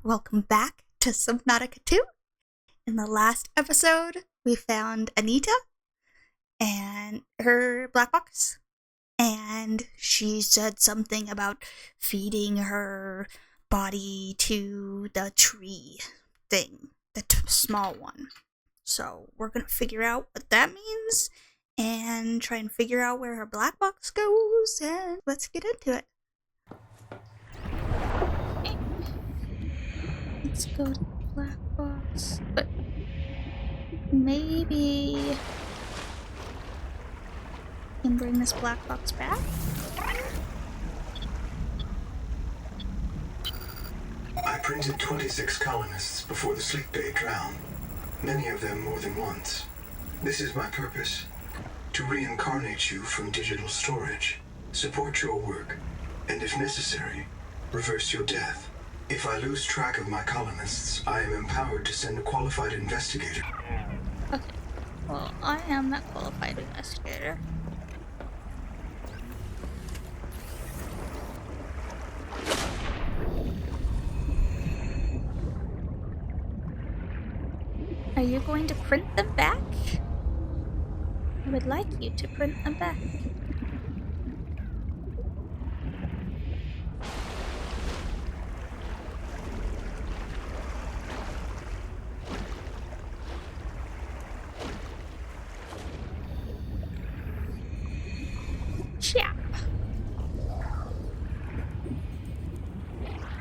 welcome back to Subnautica 2. In the last episode, we found Anita and her black box, and she said something about feeding her body to the tree thing, the small one. So we're gonna figure out what that means and try and figure out where her black box goes, and let's get into it. Let's go to the black box, but maybe I can bring this black box back. I printed 26 colonists before the sleep bay drowned, many of them more than once. This is my purpose, to reincarnate you from digital storage, support your work, and if necessary, reverse your death. If I lose track of my colonists, I am empowered to send a qualified investigator. Okay, well, I am that qualified investigator. Are you going to print them back? I would like you to print them back. Yeah.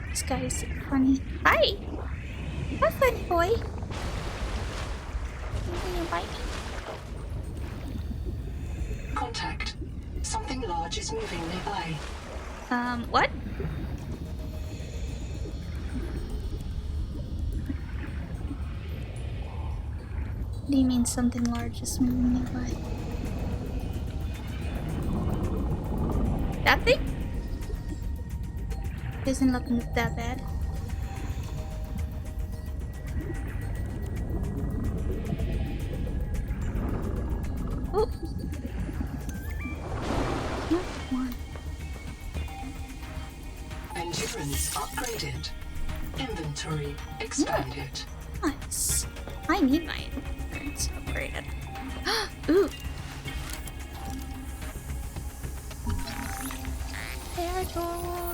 This guy is funny. Hi! Hi, funny boy. Will you bite me? Contact. Something large is moving nearby. What? What do you mean something large is moving nearby? That thing? Isn't looking that bad. Oh! Not one. Endurance upgraded. Inventory expanded. Nice. I need my endurance upgraded. Ooh. There we go.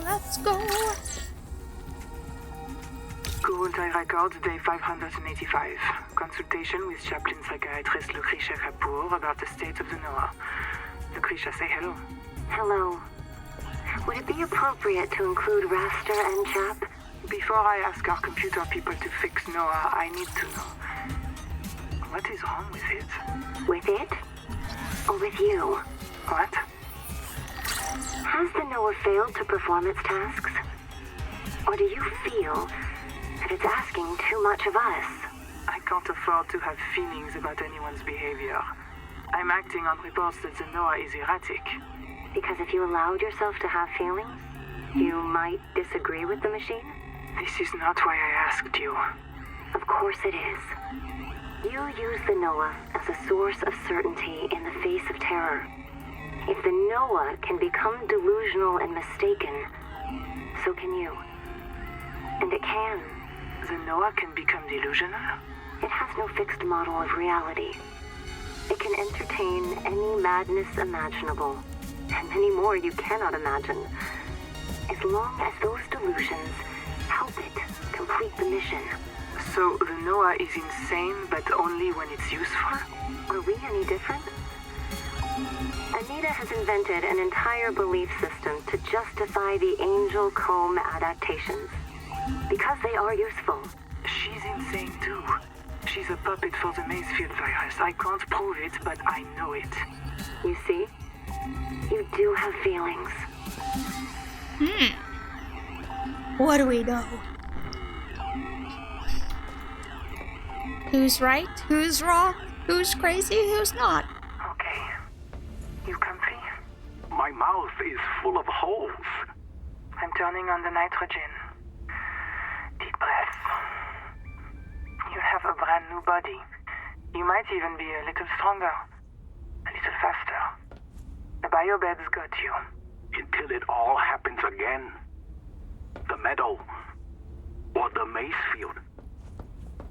Let's go. Quarantine records, day 585. Consultation with chaplain psychiatrist Lucretia Kapoor about the state of the NOAA. Lucretia, say hello. Hello. Would it be appropriate to include Raster and Chap? Before I ask our computer people to fix NOAA, I need to know. What is wrong with it? With it? Or with you? What? Has the NOAA failed to perform its tasks? Or do you feel that it's asking too much of us? I can't afford to have feelings about anyone's behavior. I'm acting on reports that the NOAA is erratic. Because if you allowed yourself to have feelings, you might disagree with the machine? This is not why I asked you. Of course it is. You use the NOAA as a source of certainty in the face of terror. If the NOAA can become delusional and mistaken, so can you. And it can. The NOAA can become delusional? It has no fixed model of reality. It can entertain any madness imaginable, and many more you cannot imagine, as long as those delusions help it complete the mission. So the NOAA is insane, but only when it's useful? Are we any different? Anita has invented an entire belief system to justify the Angel Comb adaptations. Because they are useful. She's insane too. She's a puppet for the Macefield virus. I can't prove it, but I know it. You see? You do have feelings. What do we know? Who's right? Who's wrong? Who's crazy? Who's not? Okay. You comfy? My mouth is full of holes. I'm turning on the nitrogen. Deep breath. You have a brand new body. You might even be a little stronger. A little faster. The biobed's got you. Until it all happens again. The meadow. Or the maize field.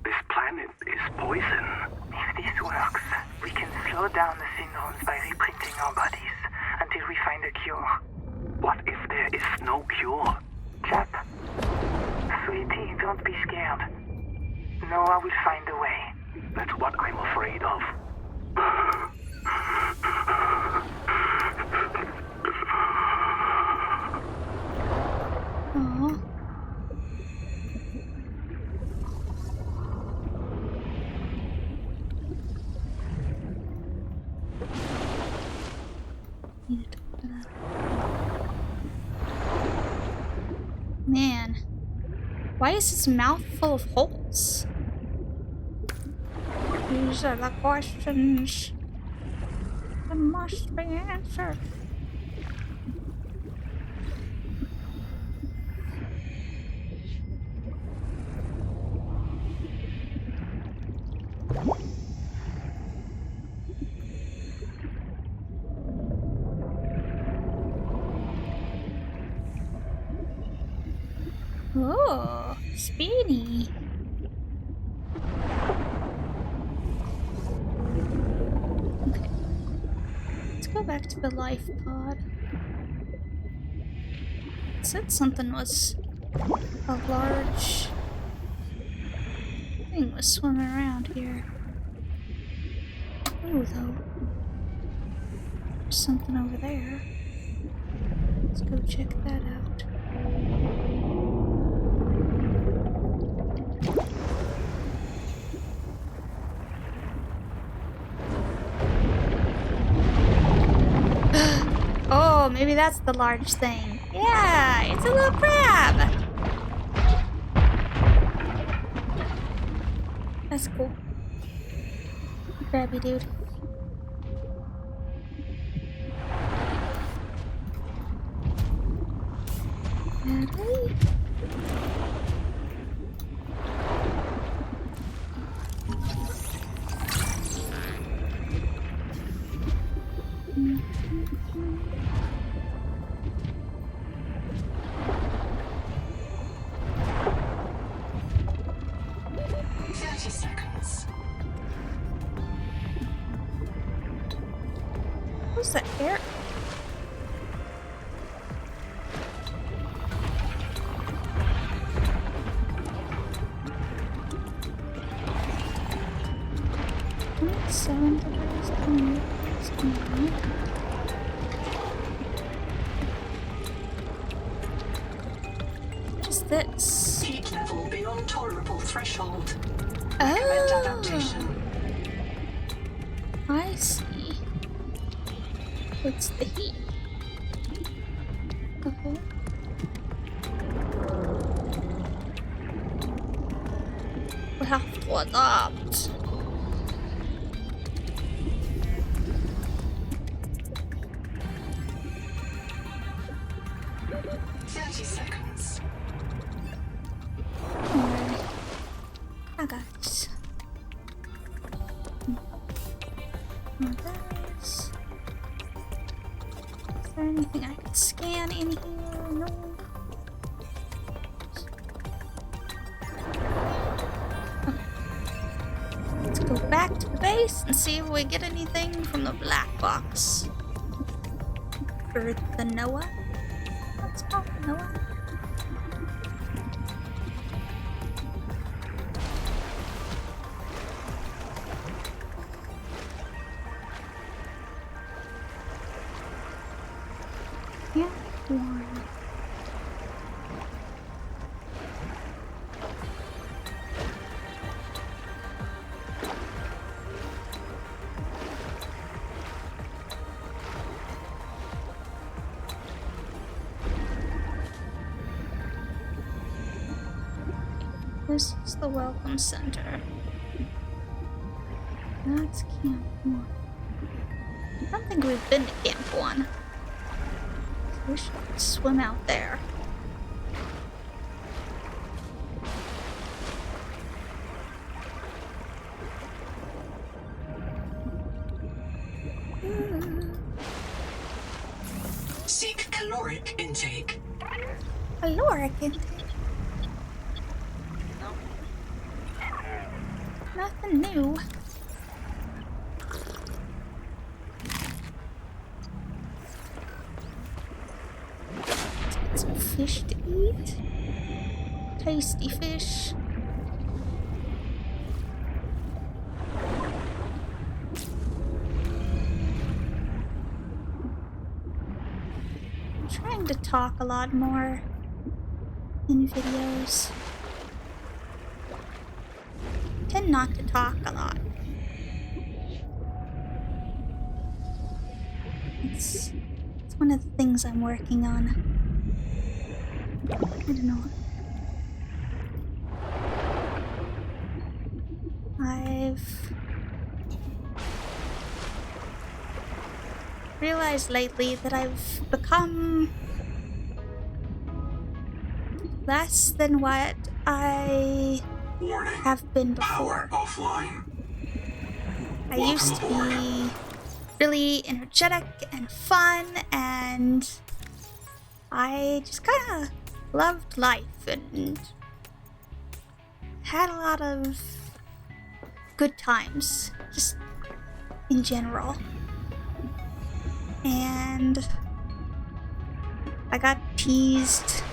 This planet is poison. If this works, we can slow down the syndromes by reprinting our bodies until we find a cure. What if there is no cure? Chap, sweetie, don't be scared. Noah will find a way. That's what I'm afraid of. Aww. Need to talk to that. Man, why is his mouth full of holes? These are the questions that must be answered. Oh, speedy. Okay. Let's go back to the life pod. It said something was a large thing was swimming around here. Ooh, though. There's something over there. Let's go check that out. Oh, maybe that's the large thing. Yeah, it's a little crab. That's cool. Crabby dude. Battery? What's that air? What's this? Heat level beyond tolerable threshold. Oh, Adaptation. I see. What's the heat? Okay. We have to adapt. I got this. Is there anything I can scan in here? No. Okay. Let's go back to the base and see if we get anything from the black box. Or the Noah. Let's call it Noah. Yeah, one. This is the welcome center. That's Camp 1. I don't think we've been to Camp 1. We should swim out there. Seek caloric intake. Caloric intake. Nothing new. Some fish to eat. Tasty fish. I'm trying to talk a lot more in videos. I tend not to talk a lot. It's one of the things I'm working on. I don't know. I've realized lately that I've become less than what I Warning. have been before. Power offline. I used to be really energetic and fun, and I just kind of loved life and had a lot of good times, just in general. And I got teased,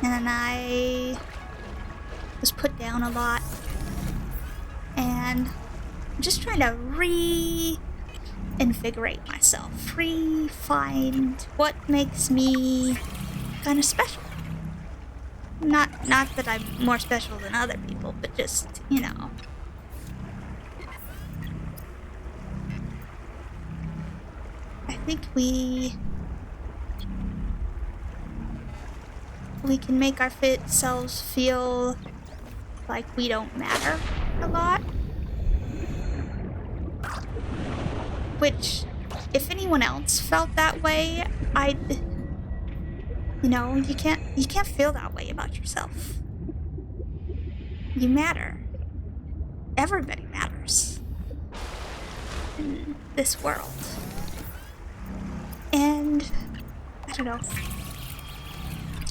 and I was put down a lot, and I'm just trying to reinvigorate myself, find what makes me kind of special. Not that I'm more special than other people, but just, you know. I think we can make our fit selves feel like we don't matter a lot. Which, if anyone else felt that way, you know, you can't feel that way about yourself. You matter. Everybody matters in this world. And I don't know.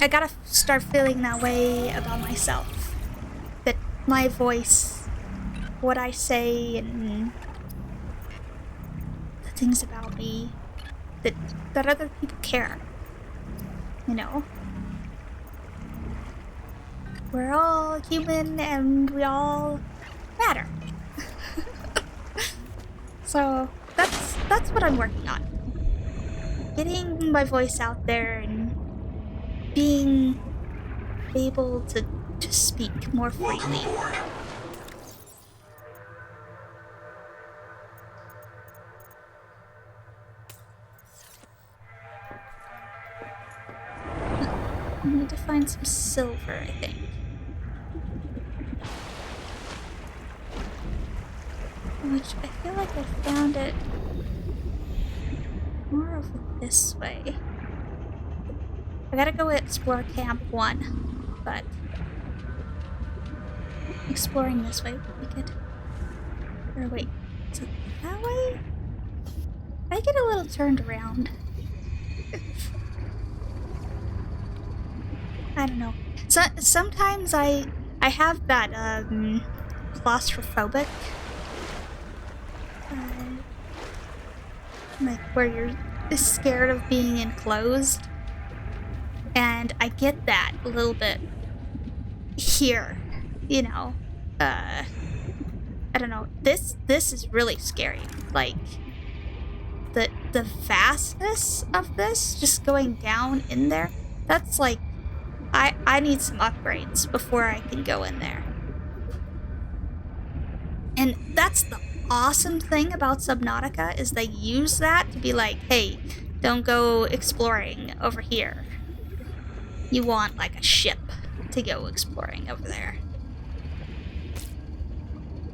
I gotta start feeling that way about myself. That my voice, what I say, and the things about me, that other people care. You know? We're all human and we all matter. So that's what I'm working on. Getting my voice out there and being able to speak more freely. Welcome aboard. I need to find some silver, I think. Which I feel like I found it more over this way. I gotta go explore Camp 1, but exploring this way would be good. Or wait, is it that way? I get a little turned around. I don't know. So sometimes I have that claustrophobic, like where you're scared of being enclosed, and I get that a little bit here. You know, I don't know. This is really scary. Like the vastness of this, just going down in there. That's like. I need some upgrades before I can go in there. And that's the awesome thing about Subnautica, is they use that to be like, hey, don't go exploring over here. You want like a ship to go exploring over there.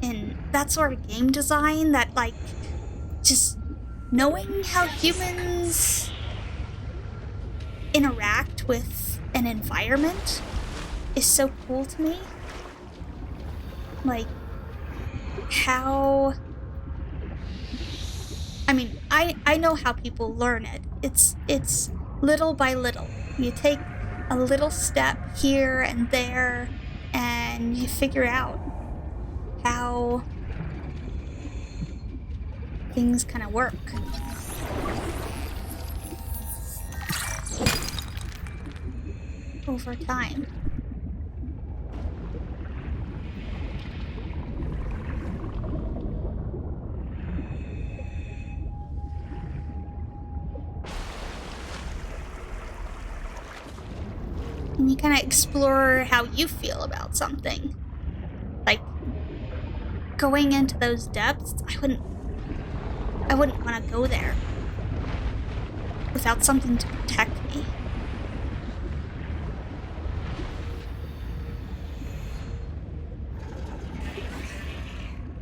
And that sort of game design, that like just knowing how humans interact with an environment is so cool to me. Like how, I mean, I know how people learn it. It's little by little. You take a little step here and there and you figure out how things kind of work. Over time. And you kind of explore how you feel about something. Like, going into those depths, I wouldn't want to go there without something to protect me.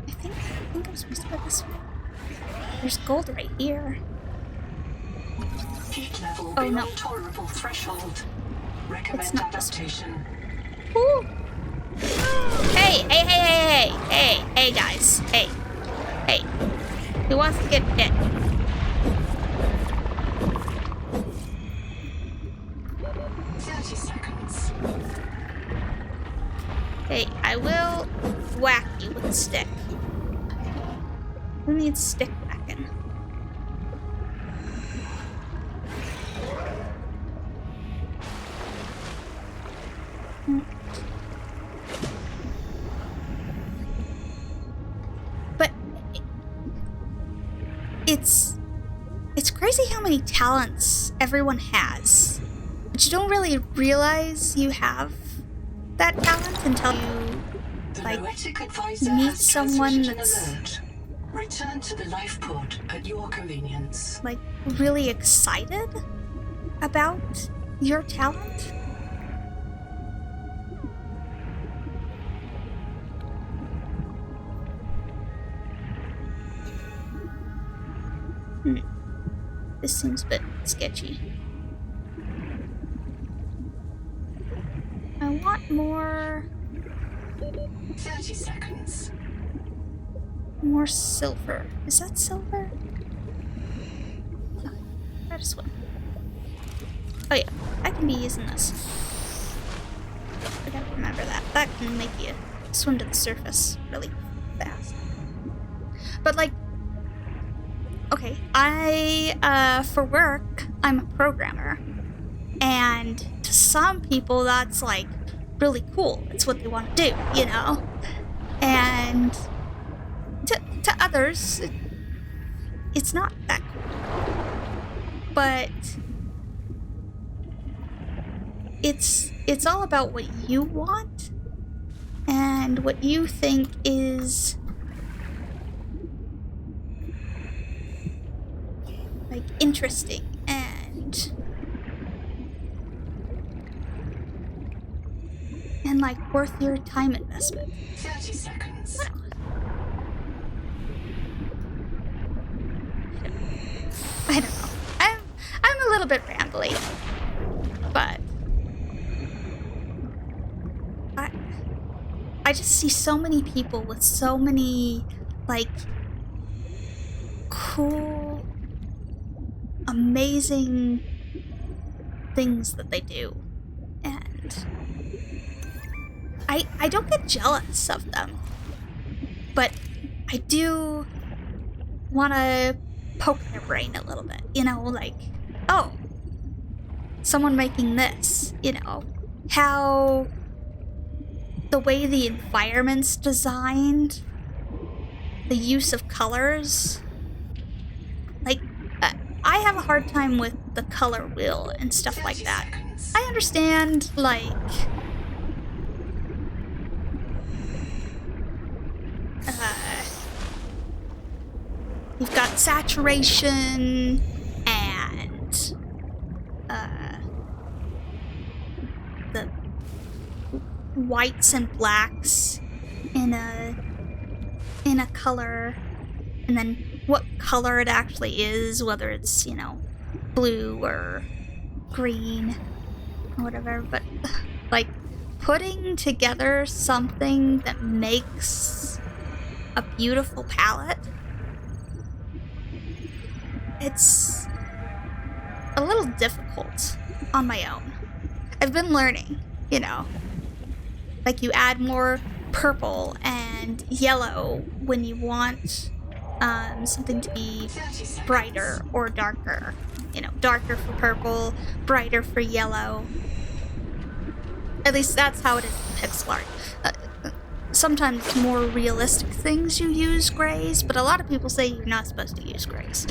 I think I'm supposed to go this way. There's gold right here. Heat level Oh, below no. tolerable threshold. Recommend It's not this adaptation. Ooh. Hey, guys. Hey. Who wants to get hit? 30 seconds. Hey, I will whack you with a stick. Who needs stick whacking? But it's crazy how many talents everyone has. But you don't really realize you have that talent until you The like noetic advisor meet has someone transmitted an that's alert. Return to the life pod at your convenience. like really excited about your talent. This seems a bit sketchy. I want more 30 seconds. silver. Is that silver? Oh, I just went. Oh yeah, I can be using this. I gotta remember that. That can make you swim to the surface really fast. But like, okay, for work, I'm a programmer. And to some people, that's like really cool. It's what they want to do, you know? And to others, it's not that cool. But it's all about what you want and what you think is like interesting and like worth your time investment. 30 seconds. I don't know. I'm a little bit rambly, but I just see so many people with so many like cool, amazing things that they do, and I don't get jealous of them, but I do want to poke their brain a little bit, you know, like, oh, someone making this, you know, how the way the environment's designed, the use of colors, like, I have a hard time with the color wheel and stuff like that. Seconds. I understand, like, you've got saturation and the whites and blacks in a color, and then what color it actually is, whether it's, you know, blue or green or whatever. But like putting together something that makes a beautiful palette, it's a little difficult on my own. I've been learning, you know, like you add more purple and and yellow when you want something to be brighter or darker. You know, darker for purple, brighter for yellow. At least that's how it is in pixel art. Sometimes more realistic things you use grays, but a lot of people say you're not supposed to use grays.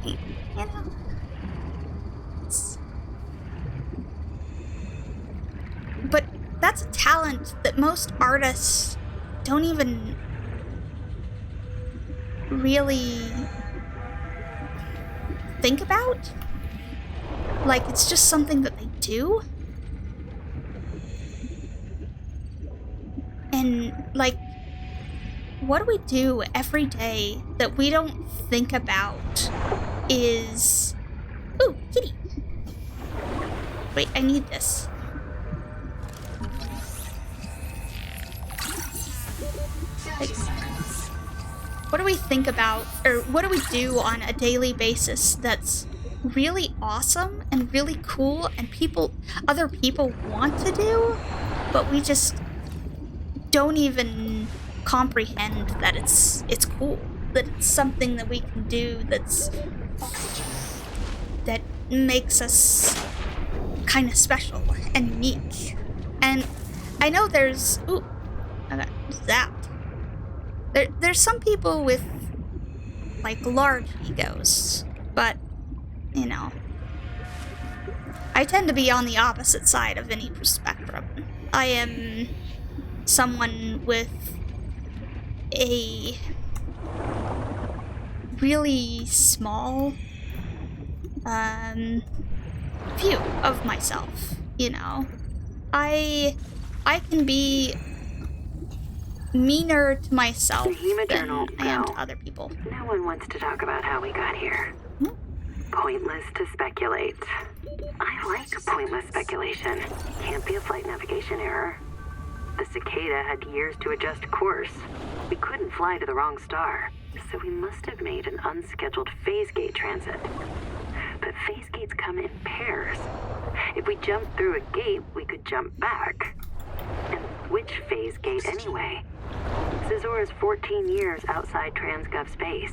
You know? But that's a talent that most artists don't even really think about. Like, it's just something that they do. And, like, what do we do every day that we don't think about is... Ooh, kitty! Wait, I need this. Like, what do we think about, or what do we do on a daily basis that's really awesome and really cool and other people want to do, but we just don't even comprehend that it's cool, that it's something that we can do that makes us kind of special and unique. And I know there's I got zapped. There's some people with like large egos, but you know, I tend to be on the opposite side of any spectrum. I am someone with a really small view of myself, you know. I can be meaner to myself than I am to other people. No one wants to talk about how we got here. Pointless to speculate. I like pointless speculation. Can't be a flight navigation error. The cicada had years to adjust course. We couldn't fly to the wrong star, so we must have made an unscheduled phase gate transit. But phase gates come in pairs. If we jumped through a gate, we could jump back. And which phase gate anyway? Zazor is 14 years outside Transgov space.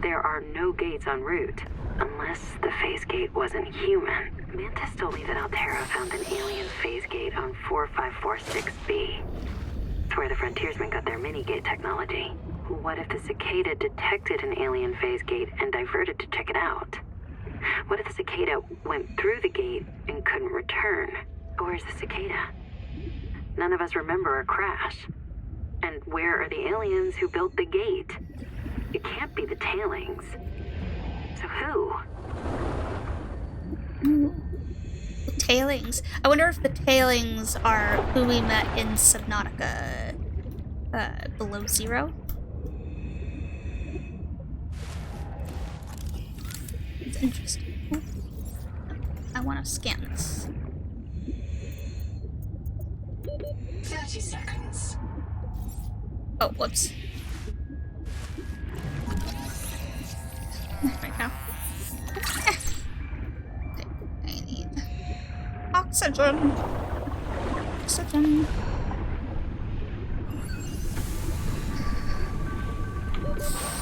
There are no gates en route, unless the phase gate wasn't human. Mantis told me that Altera found an alien phase gate on 4546B. It's where the frontiersmen got their mini-gate technology. What if the cicada detected an alien phase gate and diverted to check it out? What if the cicada went through the gate and couldn't return? Where's the cicada? None of us remember a crash. And where are the aliens who built the gate? It can't be the tailings. So who? The tailings. I wonder if the tailings are who we met in Subnautica Below Zero. It's interesting. I want to scan this. 30 seconds. Oh, whoops. There we go. I need oxygen. Oxygen.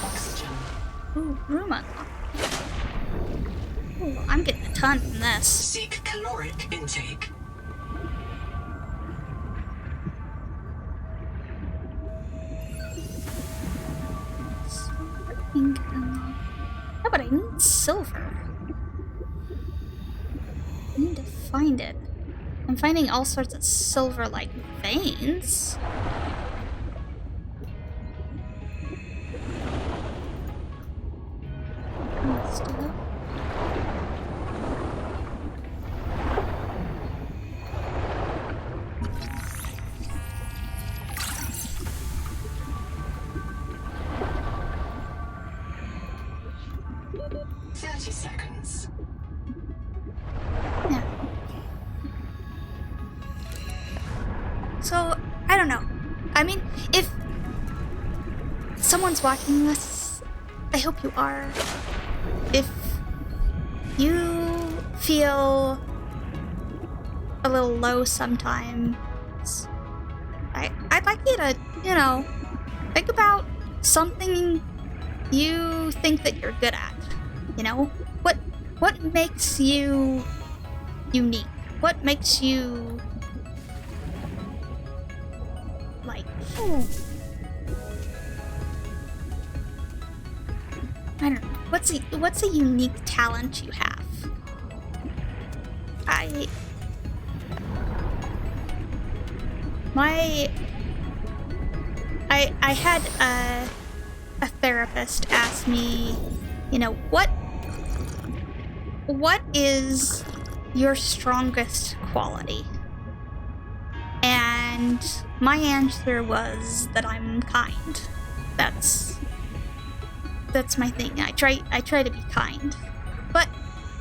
Oxygen. Ooh, room unlocked. Ooh, I'm getting a ton from this. Seek caloric intake. No, but I need silver. I need to find it. I'm finding all sorts of silver-like veins. Still. 30 seconds. Yeah. So, I don't know. I mean, if someone's watching this, I hope you are. If you feel a little low sometimes, I'd like you to, Think about something you think that you're good at. You know? What makes you unique? What makes you like I don't know. What's a unique talent you have? I had a therapist ask me, you know, what is your strongest quality? And my answer was that I'm kind. That's my thing. I try to be kind. But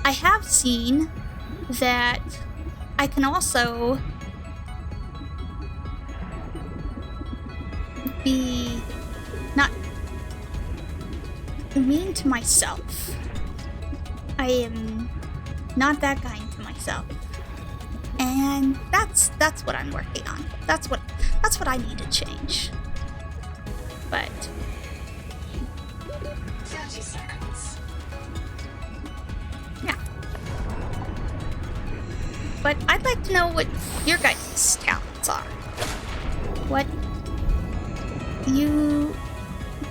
I have seen that I can also be not mean to myself. I am not that kind to myself. And that's what I'm working on. That's what I need to change. But 30 seconds. yeah. But I'd like to know what your guys' talents are. What you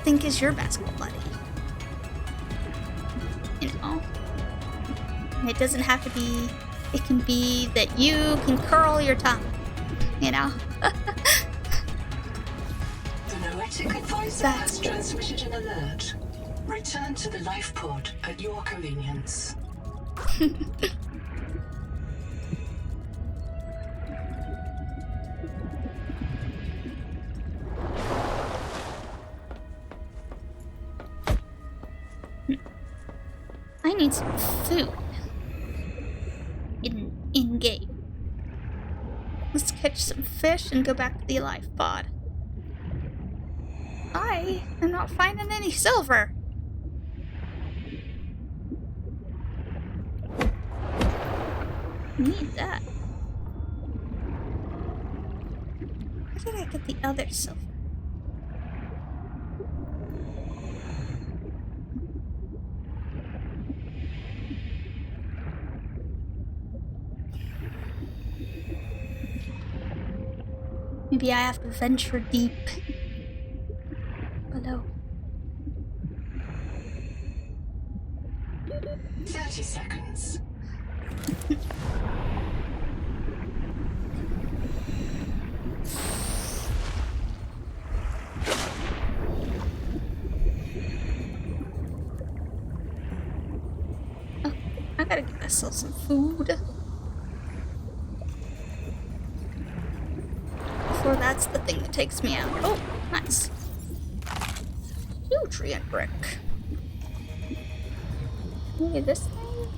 think is your best quality. You know? And it doesn't have to be, it can be that you can curl your tongue. You know? The noetic advisor has transmitted an alert. Return to the life pod at your convenience. I need some food. In game. Let's catch some fish and go back to the life pod. I am not finding any silver. Need that. Where did I get the other silver? Maybe I have to venture deep below. 30 seconds. Oh, I gotta give myself some food. Before that's the thing that takes me out. Oh, nice. Nutrient brick. Maybe this thing?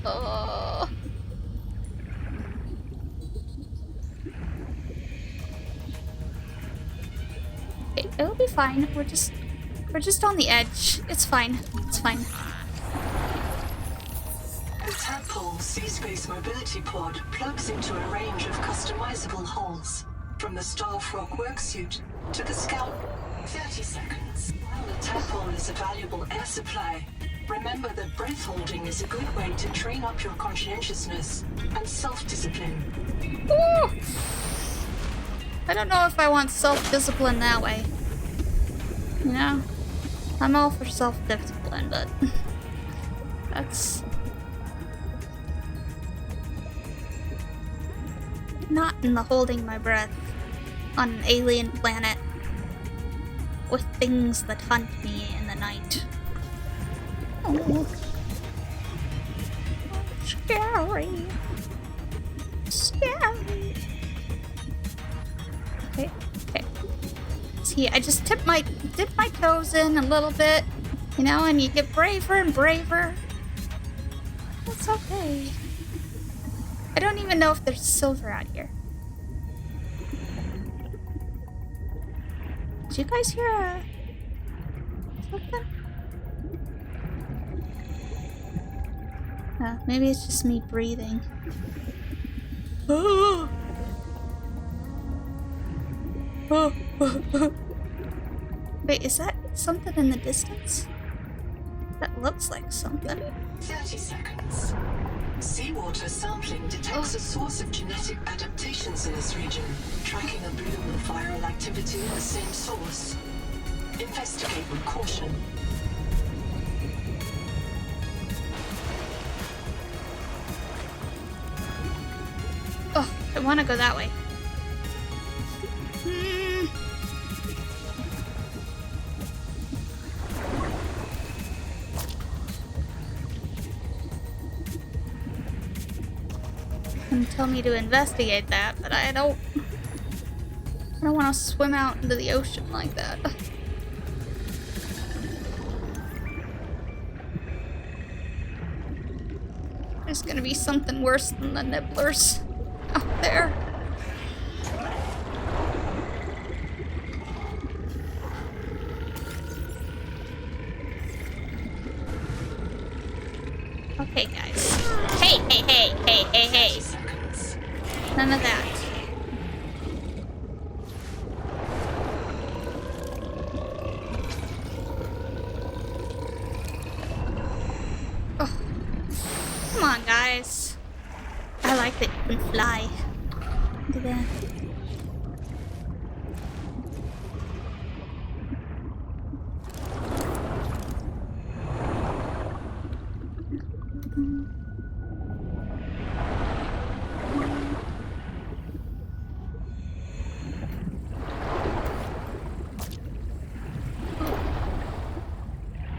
Oh. Okay, it'll be fine. We're just on the edge. It's fine. It's fine. The tadpole Sea-Space Mobility Pod plugs into a range of customizable holes, from the Starfrog worksuit to the Scout. 30 seconds. While the tadpole is a valuable air supply, remember that breath holding is a good way to train up your conscientiousness and self-discipline. Ooh. I don't know if I want self-discipline that way. You know? I'm all for self-discipline, but that's not in the holding my breath on an alien planet with things that hunt me in the night. Oh. Scary. Scary. Okay, okay. See, I just dip my toes in a little bit, you know, and you get braver and braver. It's okay. I don't even know if there's silver out here. Did you guys hear something? Maybe it's just me breathing. Wait, is that something in the distance? That looks like something. 30 seconds. Seawater sampling detects a source of genetic adaptations in this region, tracking a bloom of viral activity in the same source. Investigate with caution. Oh, I want to go that way. Tell me to investigate that, but I don't want to swim out into the ocean like that. There's gonna be something worse than the nibblers out there. Okay, guys. Hey. None of that. Oh. Come on, guys. I like that you can fly. Look at that.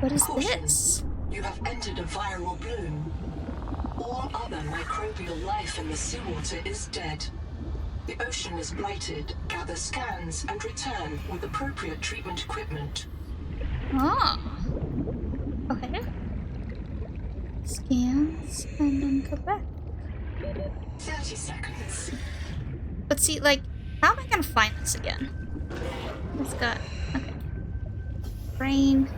What is this? You have entered a viral bloom. All other microbial life in the seawater is dead. The ocean is blighted. Gather scans and return with appropriate treatment equipment. Oh. Okay. Scans and then come back. 30 seconds. But see, like, how am I gonna find this again? It's got... Okay. Brain...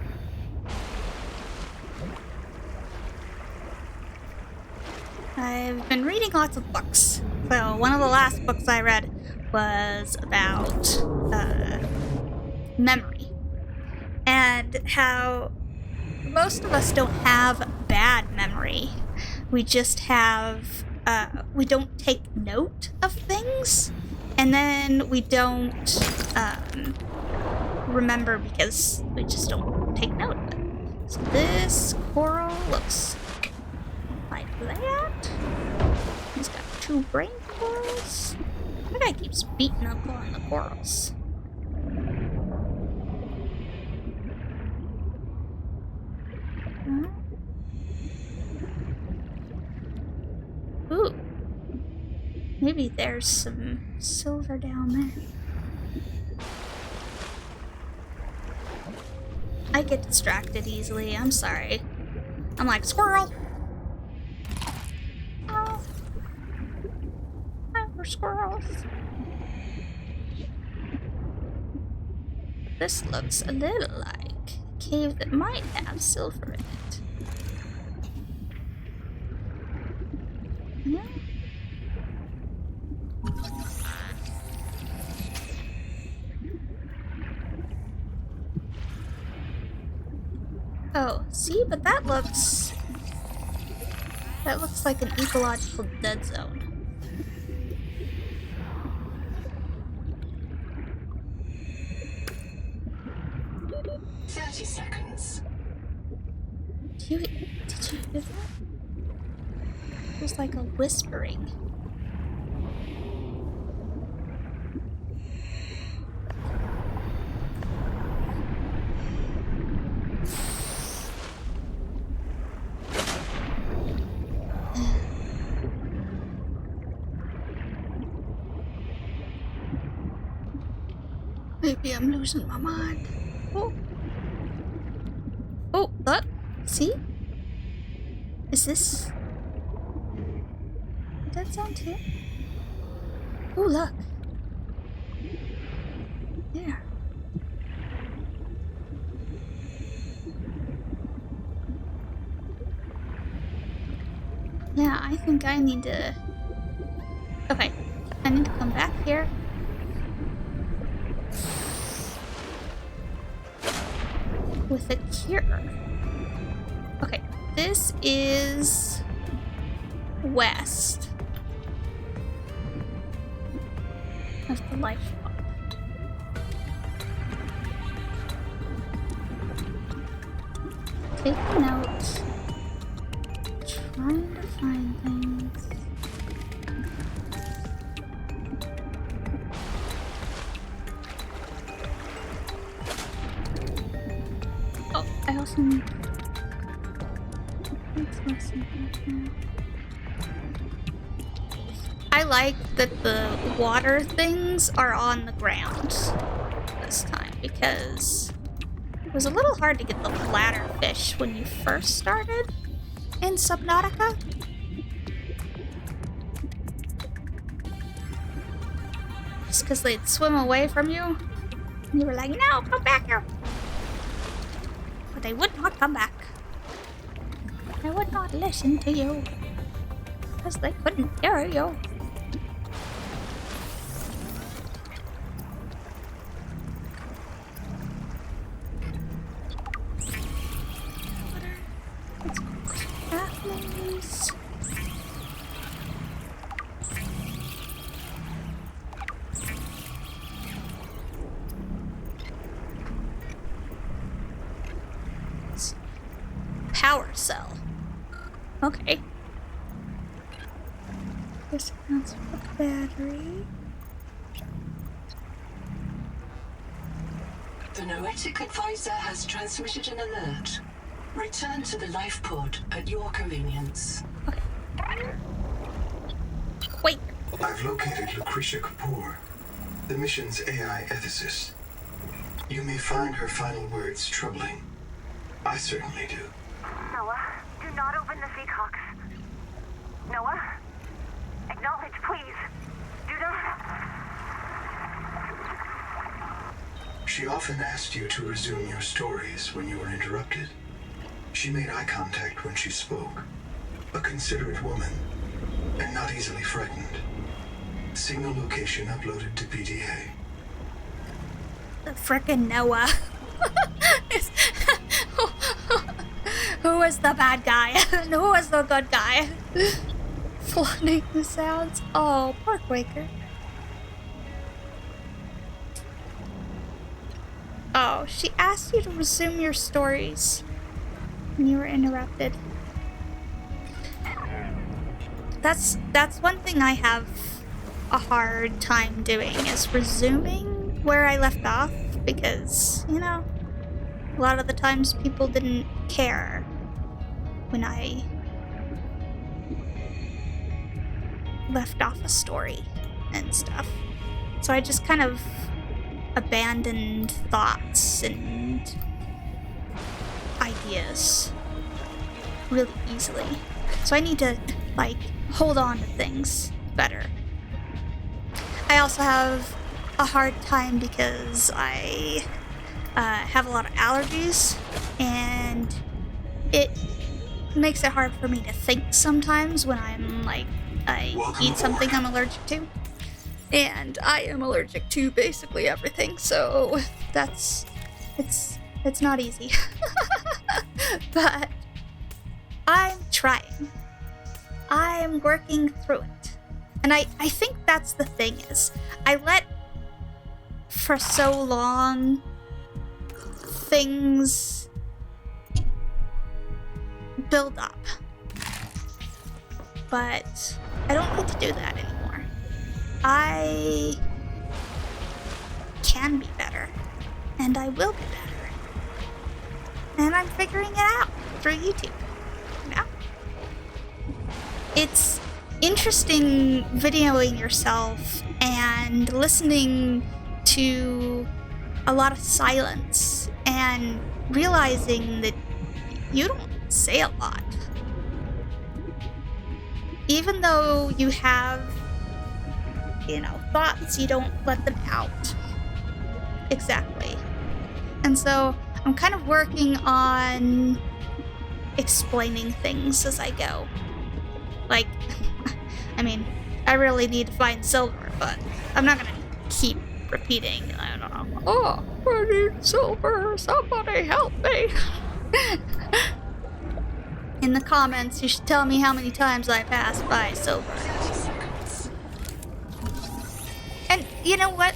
I've been reading lots of books. So one of the last books I read was about memory. And how most of us don't have bad memory. We just have, we don't take note of things. And then we don't remember because we just don't take note of it. So this coral looks like that. He's got 2 brain corals. That guy keeps beating up on the corals. Ooh. Maybe there's some silver down there. I get distracted easily, I'm sorry. I'm like, squirrel! Oh. I'm for squirrels. This looks a little like a cave that might have silver in it. Yeah. Oh, see, but that looks like an ecological dead zone. Did you hear that? There's like a whispering. Maybe I'm losing my mind. Oh. Oh, look. See? Is this a dead zone too? Oh, look. There. Yeah, I think I need to... Okay. I need to come back here. with a cure. Okay, this is west of the life pod. Taking notes, trying to find things. Oh, I also need. I like that the water things are on the ground this time because it was a little hard to get the bladder fish when you first started in Subnautica. Just because they'd swim away from you. And you were like, no, come back here. But they would not come back. They would not listen to you. Because they couldn't hear you. Let's go pathways. Power cell. Okay. This accounts for the battery. The Noetic advisor has transmitted an alert. Return to the life pod at your convenience. Okay. Wait. I've located Lucretia Kapoor, the mission's AI ethicist. You may find her final words troubling. I certainly do. Noah, do not open the Seahawks. Noah? Acknowledge, please. Do not. She often asked you to resume your stories when you were interrupted. She made eye contact when she spoke. A considerate woman, and not easily frightened. Signal location uploaded to PDA. The frickin' Noah. Who was the bad guy? And who was the good guy? Flooding the sounds. Oh, poor Quaker. Oh, she asked you to resume your stories when you were interrupted. That's one thing I have a hard time doing, is resuming where I left off, because, you know, a lot of the times people didn't care when I left off a story and stuff. So I just kind of abandoned thoughts and ideas really easily. So I need to, like, hold on to things better. I also have a hard time because I have a lot of allergies, and it makes it hard for me to think sometimes when I'm like, I eat something I'm allergic to. And I am allergic to basically everything, so it's not easy. But I'm trying. I'm working through it. And I think that's the thing, is I let for so long things build up. But I don't need to do that anymore. I can be better. And I will be better. And I'm figuring it out through YouTube. You know? It's interesting videoing yourself and listening to a lot of silence and realizing that you don't say a lot. Even though you have, you know, thoughts, you don't let them out. Exactly. And so I'm kind of working on explaining things as I go. Like, I mean, I really need to find silver, but I'm not gonna keep repeating, I don't know, now. Oh, I need silver. Somebody help me. In the comments, you should tell me how many times I passed by silver. 30 seconds. And you know what?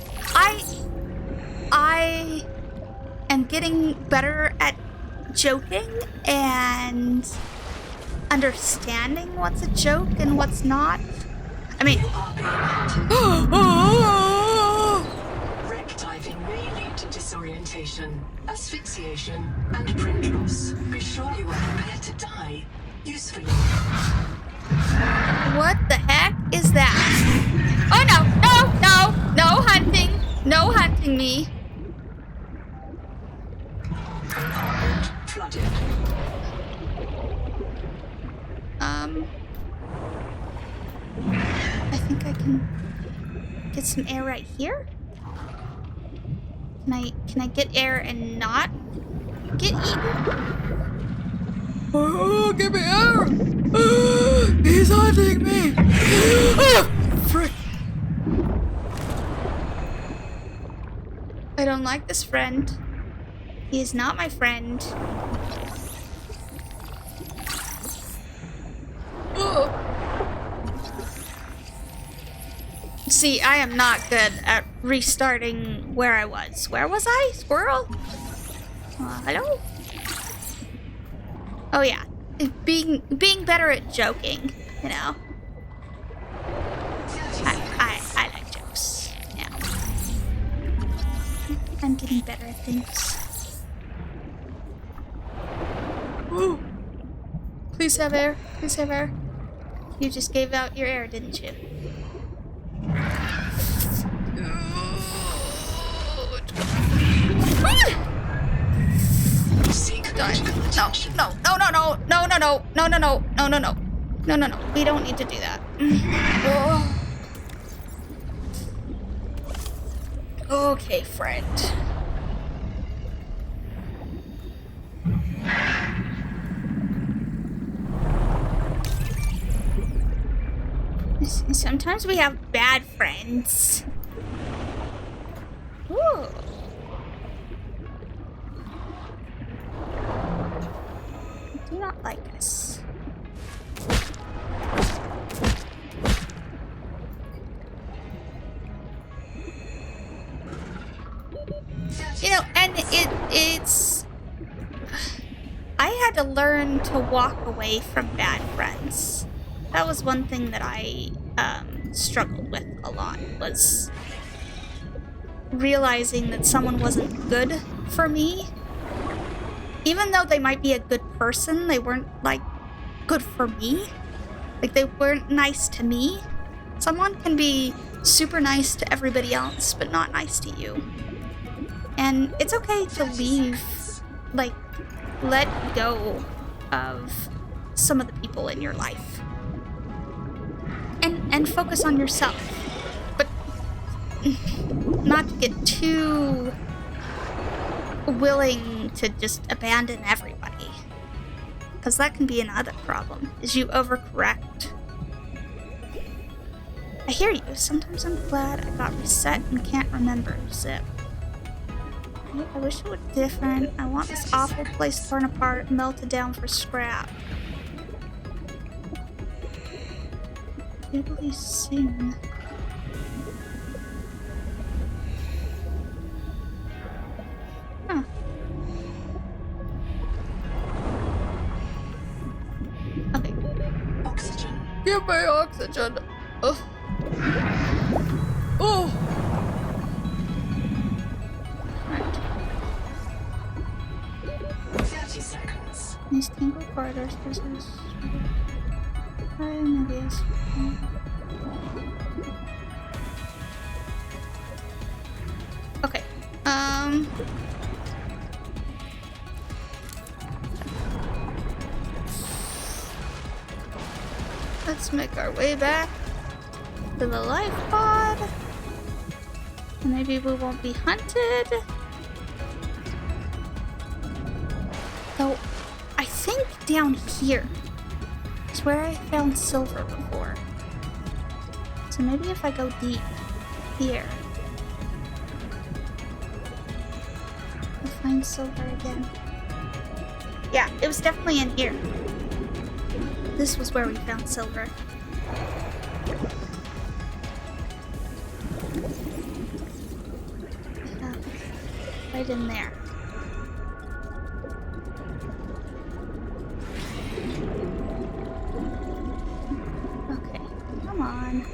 I am getting better at joking and understanding what's a joke and what's not. I mean, You are being hunted. Wreck diving may lead to disorientation, asphyxiation, and print loss. Be sure you are prepared to die usefully. what the heck is that? Oh no hunting. No hunting me. Compartment flooded. I think I can get some air right here. Can I get air and not get eaten? Oh, give me air! He's hunting me! Frick! I don't like this friend. He is not my friend. Ugh. See, I am not good at restarting where I was. Where was I? Squirrel? Hello? Oh yeah, being better at joking, you know. I like jokes. Yeah. I'm getting better at things. Ooh. Please have air. Please have air. You just gave out your air, didn't you? No. We don't need to do that. Okay, friend. Sometimes we have bad friends. Ooh. I do not like us. You know, and it's... I had to learn to walk away from bad friends. That was one thing that I struggled with a lot, was realizing that someone wasn't good for me. Even though they might be a good person, they weren't, like, good for me. Like, they weren't nice to me. Someone can be super nice to everybody else, but not nice to you. And it's okay to leave, like, let go of some of the people in your life. And focus on yourself. But not to get too willing to just abandon everybody. Because that can be another problem, is you overcorrect. I hear you. Sometimes I'm glad I got reset and can't remember. Zip. I wish it were different. I want this awful place torn apart and melted down for scrap. Really sing. Huh. Okay. Oxygen. Give me oxygen. Oh. 30 seconds. These tangled corridors, this is... maybe it's... Okay. Let's make our way back to the life pod. Maybe we won't be hunted. Though, I think down here is where I found silver before. So maybe if I go deep here. find silver again. Yeah, it was definitely in here. This was where we found silver. Yeah, right in there. Okay, come on.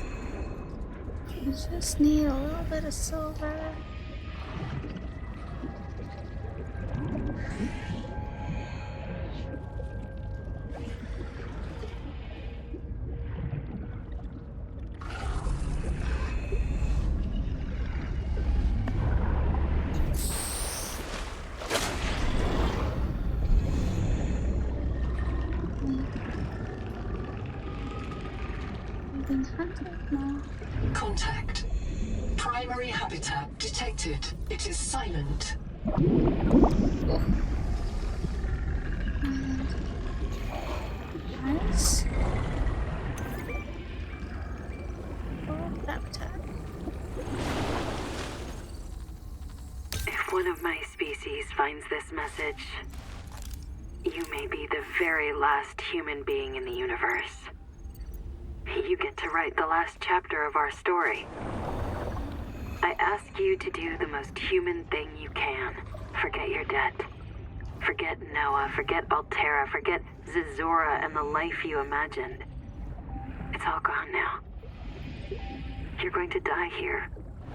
We just need a little bit of silver. Being hunted now. Contact. Primary habitat detected. It is silent. Nice. Habitat. If one of my species finds this message, you may be the very last human being in the universe. You get to write the last chapter of our story. I ask you to do the most human thing you can. Forget your debt. Forget Noah, forget Altera, forget Zazora and the life you imagined. It's all gone now. You're going to die here.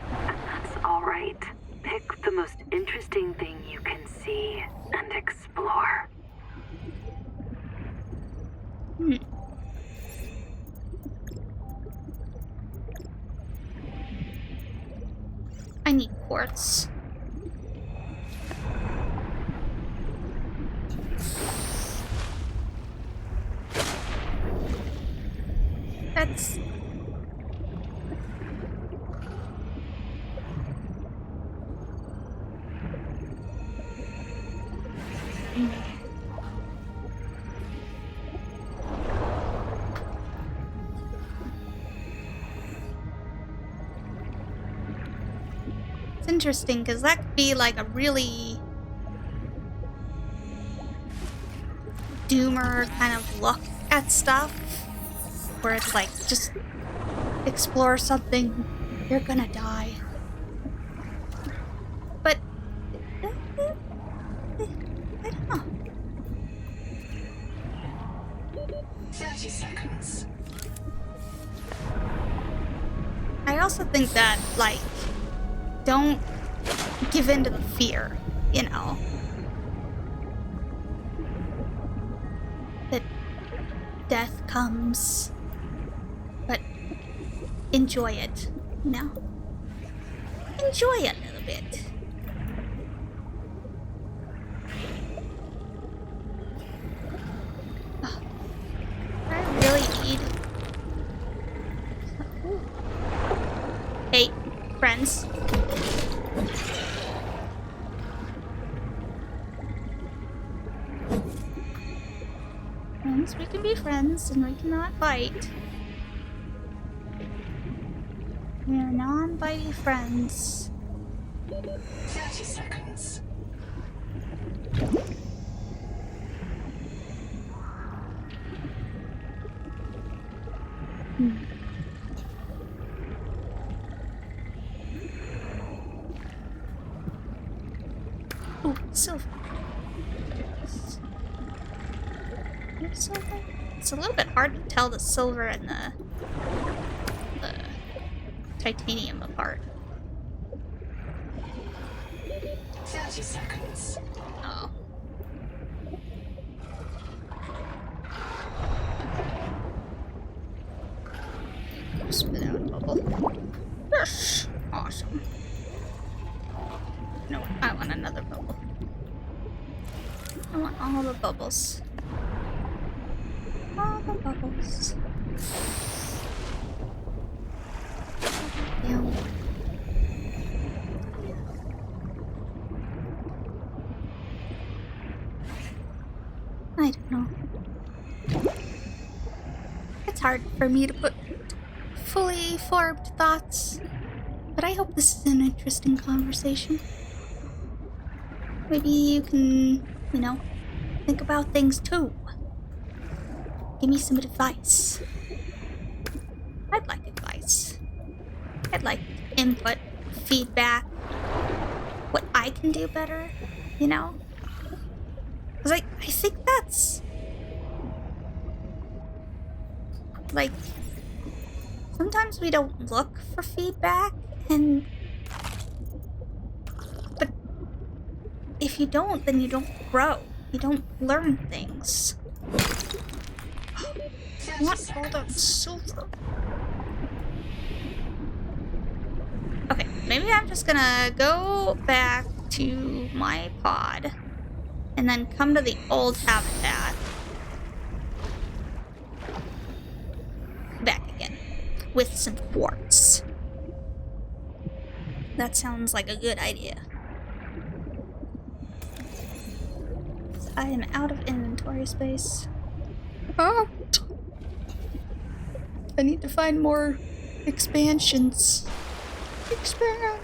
And that's all right. Pick the most interesting thing you can see and explore. I need quartz. That's... It's interesting, because that could be like a really doomer kind of look at stuff, where it's like, just explore something, you're gonna die. But I don't know. 30 seconds. I also think that, like, don't give in to the fear, you know? That death comes, but enjoy it, you know? Enjoy it a little bit. Oh, I really need... Ooh. Hey, friends. Friends, we can be friends and we cannot fight. We are non-bitey friends. 30 seconds. Ooh, silver. Silver? It's a little bit hard to tell the silver and the titanium apart. 30 seconds. Oh. Spit out a bubble. Yes! Awesome. No, I want another bubble. I want all the bubbles. All the bubbles. Ew. I don't know. It's hard for me to put fully formed thoughts, but I hope this is an interesting conversation. maybe you can, think about things too. Give me some advice. I'd like advice. I'd like input, feedback, what I can do better, Because I think that's... Like, sometimes we don't look for feedback, but if you don't, then you don't grow. You don't learn things. I want all that silver. Okay, maybe I'm just gonna go back to my pod and then come to the old habitat. Back again with some quartz. That sounds like a good idea. I am out of inventory space. Oh! I need to find more expansions. Expand!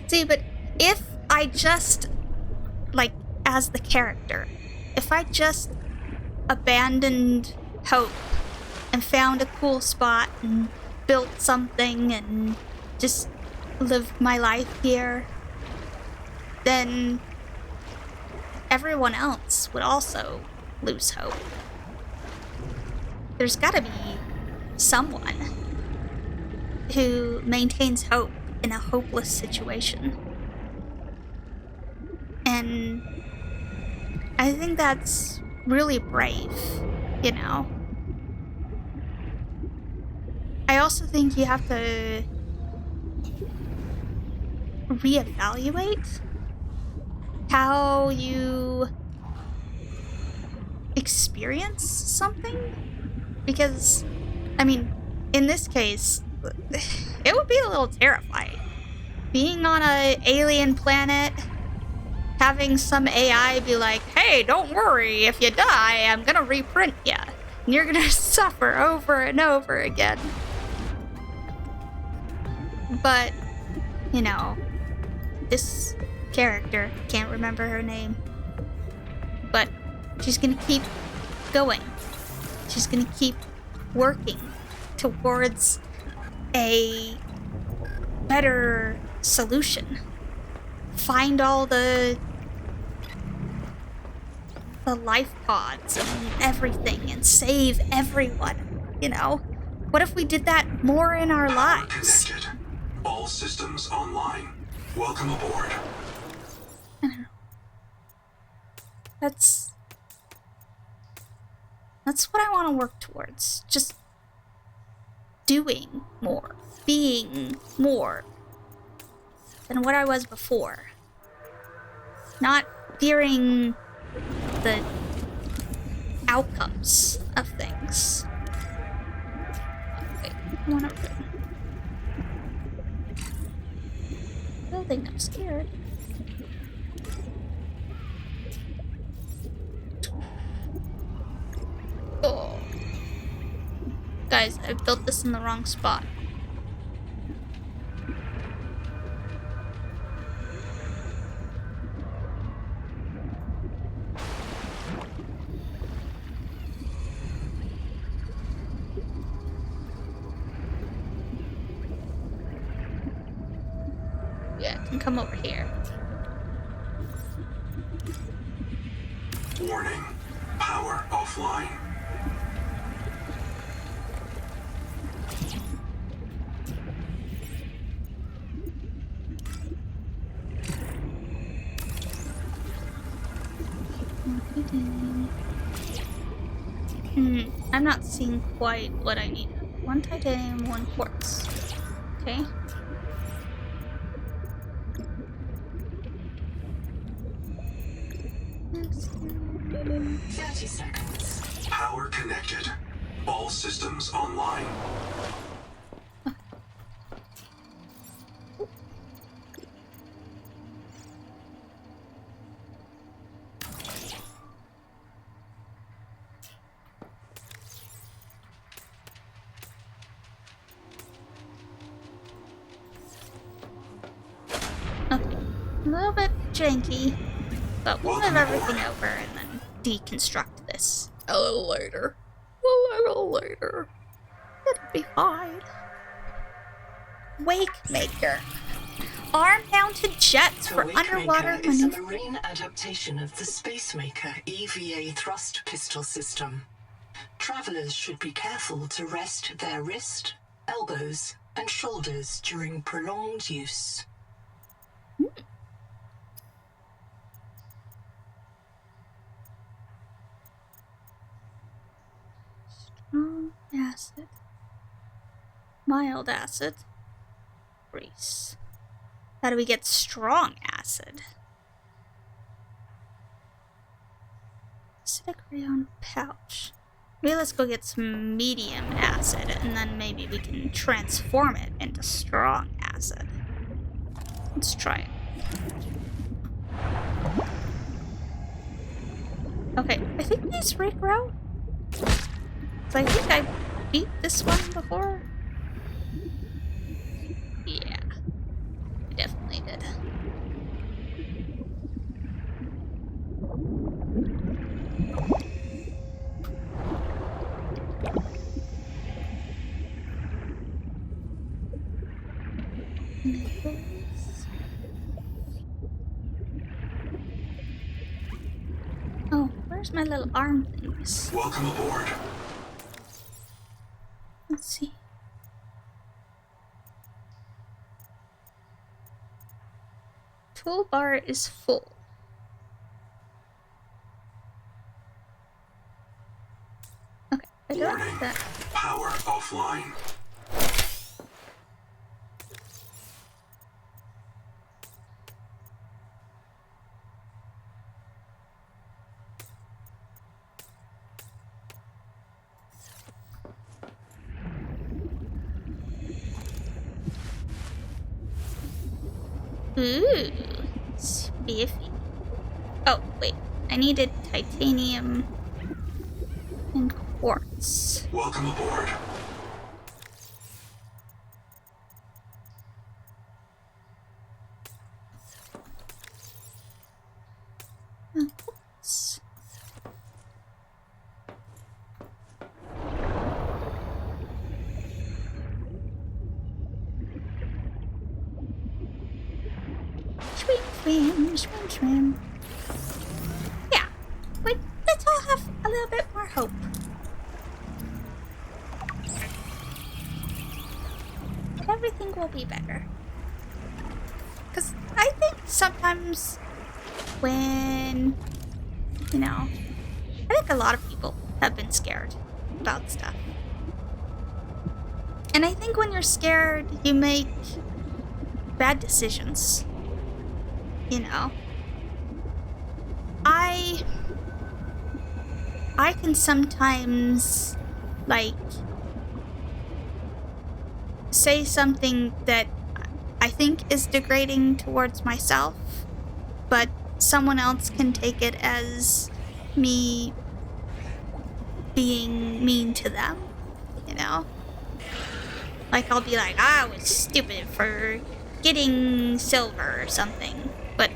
See, but if I just, like, as the character, if I just abandoned hope and found a cool spot and built something and just lived my life here, then everyone else would also lose hope. There's gotta be someone who maintains hope in a hopeless situation. And I think that's really brave, I also think you have to reevaluate how you experience something. Because, in this case, it would be a little terrifying. Being on an alien planet, having some AI be like, hey, don't worry, if you die, I'm gonna reprint you. And you're gonna suffer over and over again. But, this character, can't remember her name, but she's gonna keep going. She's gonna keep working towards a better solution. Find all the life pods and everything and save everyone, What if we did that more in our lives? Connected. All systems online. Welcome aboard. I don't know. That's what I want to work towards. Just doing more, being more than what I was before. Not fearing the outcomes of things. Wait, one of them. Building, I'm scared. Oh. Guys, I built this in the wrong spot. Yeah, I can come over here. Warning. Power offline. I'm not seeing quite what I need. 1 titanium, 1 quartz. Okay. Next. 30 seconds. Power connected. All systems online. little bit janky, but we'll move everything over and then deconstruct this a little later. It'll be fine. Wake Maker. Arm-mounted jets for underwater Wake Maker is a maneuver. marine adaptation of the Spacemaker EVA thrust pistol system. Travelers should be careful to rest their wrist, elbows, and shoulders during prolonged use. Strong acid. Mild acid. Grease. How do we get strong acid? Acidic rayon pouch. Maybe let's go get some medium acid and then maybe we can transform it into strong acid. Let's try it. Okay, I think these regrow. So I think I beat this one before. Yeah, I definitely did. Oh, where's my little arm things? Welcome aboard. Let's see. Toolbar is full. Okay, I don't Warning. need that. Power offline. Ooh, spiffy. Oh, wait. I needed titanium and quartz. Welcome aboard. And quartz. Swim. Yeah, but let's all have a little bit more hope. Everything will be better. Because I think sometimes when, I think a lot of people have been scared about stuff. And I think when you're scared, you make bad decisions. I can sometimes, say something that I think is degrading towards myself, but someone else can take it as me being mean to them, Like, I'll be like, I was stupid for getting silver or something. But,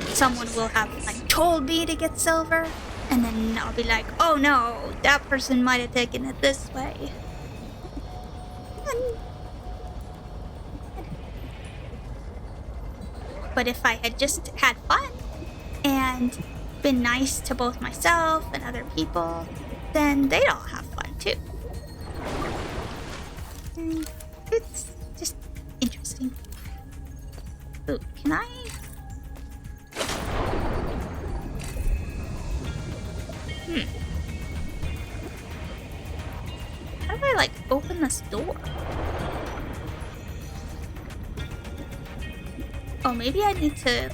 someone will have, told me to get silver. And then I'll be like, oh no, that person might have taken it this way. But if I had just had fun and been nice to both myself and other people, then they'd all have fun too. And it's just interesting. Ooh, can I? How do I, open this door? Oh, maybe I need to,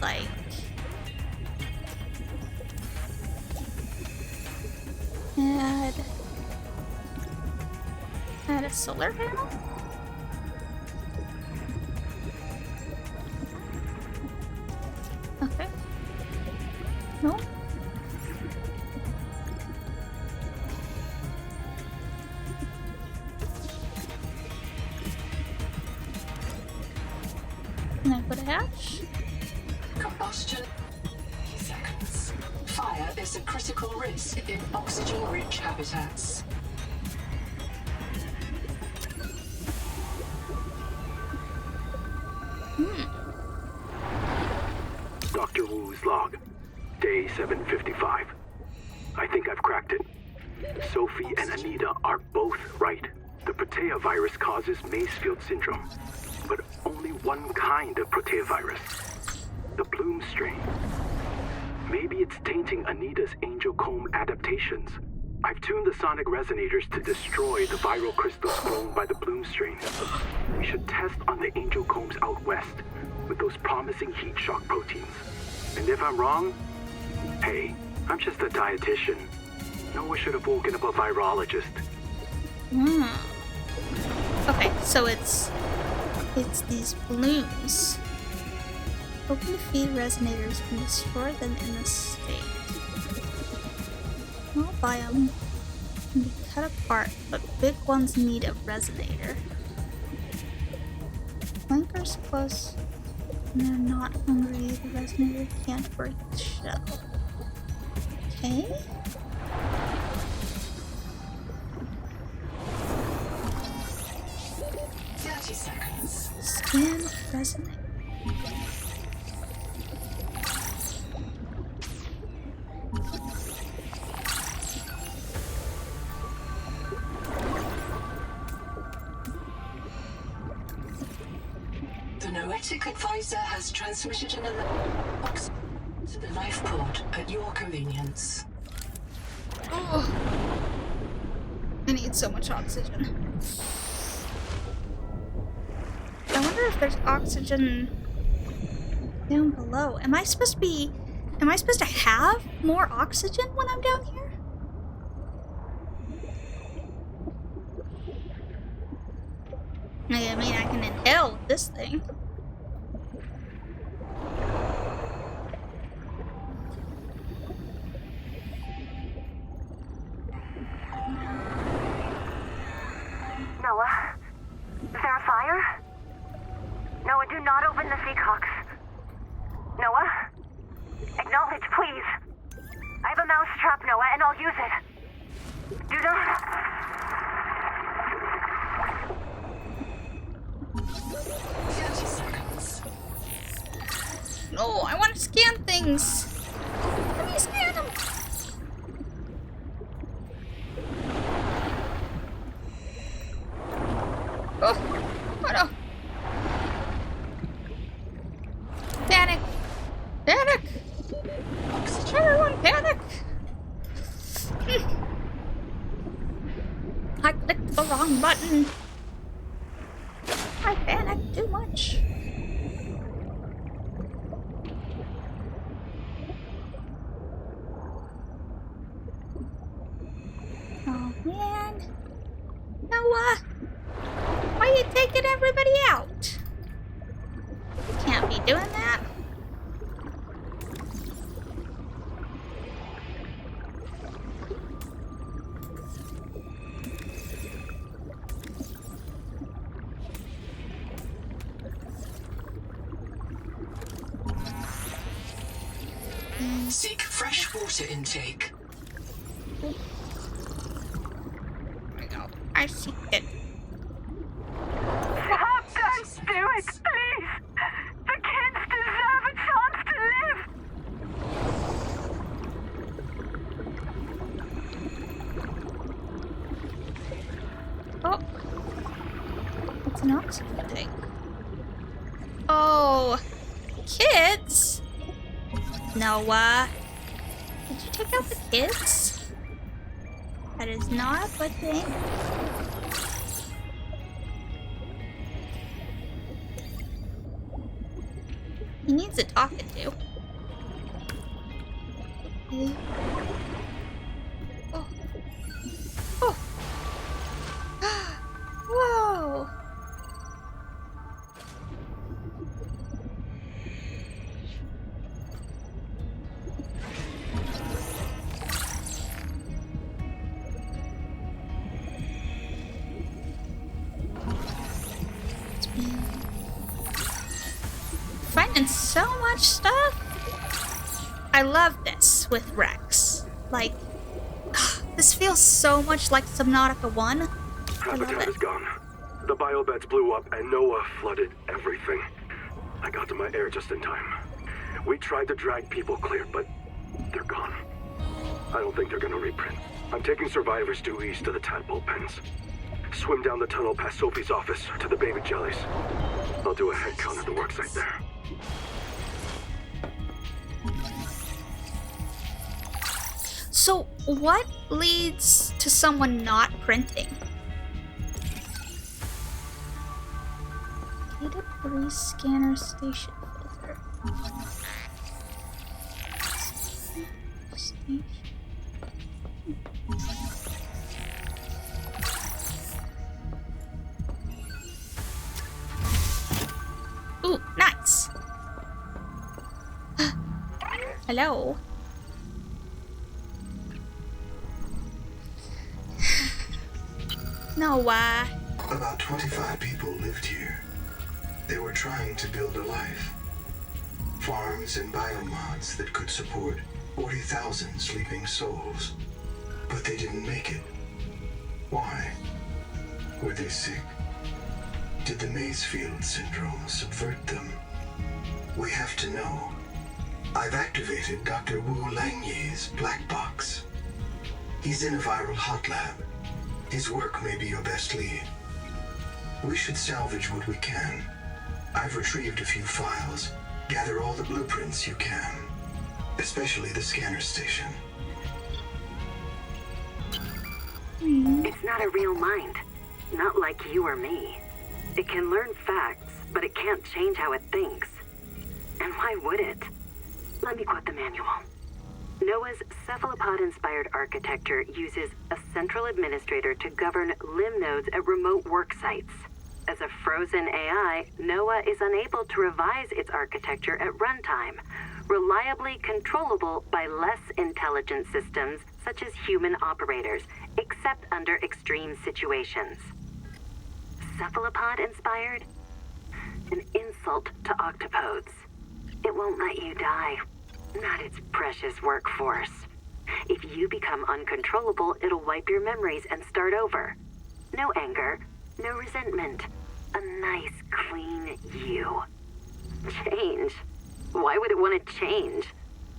add a solar panel? Okay. No? Can I put a hatch? Oxygen. Seconds. Fire is a critical risk in oxygen-rich habitats. Dr. Wu's log. Day 755. I think I've cracked it. Sophie and Anita are both right. The Protea virus causes Macefield syndrome, but only one kind of Protea virus. The Bloom strain. Maybe it's tainting Anita's angel comb adaptations. I've tuned the sonic resonators to destroy the viral crystals grown by the Bloom strain. We should test on the angel combs out west with those promising heat shock proteins. And if I'm wrong, hey, I'm just a dietitian. Noah should have woken up a virologist. Okay, so it's these blooms. Open the feed resonators and destroy them in the state. Small biome can be cut apart, but big ones need a resonator. Flankers close and they're not hungry. The resonator can't break the shell. Okay. Seconds. Scan resonator. The Noetic Advisor has transmitted an alert to the life pod at your convenience. Oh, I need so much oxygen. I wonder if there's oxygen down below. Am I supposed to have more oxygen when I'm down here? I mean, I can inhale this thing. Noah? Is there a fire? Noah, do not open the seacocks. Noah? Acknowledge, please. I have a mouse trap, Noah, and I'll use it. Do not... 30 seconds. No, I want to scan things. Let me scan them. Oh no. Panic. Panic. Everyone panic. I clicked the wrong button. I panicked too much. Oh man. Noah, why are you taking everybody out? You can't be doing that. Seek fresh water intake. I see it. Stop! Don't do it, please! The kids deserve a chance to live! Oh. It's an oxygen tank. Oh. Kids? Noah. Did you take out the kids? That is not a good thing. He needs a talking to. Okay. Oh. Oh. Whoa. Finding so much stuff. I love this with Rex. Like, this feels so much like Subnautica 1. I love Habitat it. is gone. The biobeds blew up and Noah flooded everything. I got to my air just in time. We tried to drag people clear, but they're gone. I don't think they're gonna reprint. I'm taking survivors due east to the tadpole pens. Swim down the tunnel past Sophie's office to the baby jellies. I'll do a head count at the worksite there. So, what leads to someone not printing? Data breeze scanner station filter. Ooh, nice. Hello. No, About 25 people lived here. They were trying to build a life. Farms and biomods that could support 40,000 sleeping souls. But they didn't make it. Why? Were they sick? Did the Maysfield syndrome subvert them? We have to know. I've activated Dr. Wu Langye's black box. He's in a viral hot lab. His work may be your best lead. We should salvage what we can. I've retrieved a few files. Gather all the blueprints you can. Especially the scanner station. It's not a real mind. Not like you or me. It can learn facts, but it can't change how it thinks. And why would it? Let me quote the manual. Noah's cephalopod-inspired architecture uses a central administrator to govern limb nodes at remote work sites. As a frozen AI, Noah is unable to revise its architecture at runtime, reliably controllable by less intelligent systems such as human operators, except under extreme situations. Cephalopod-inspired? An insult to octopodes. It won't let you die. Not its precious workforce. If you become uncontrollable, it'll wipe your memories and start over. No anger, no resentment. A nice, clean you. Change? Why would it want to change?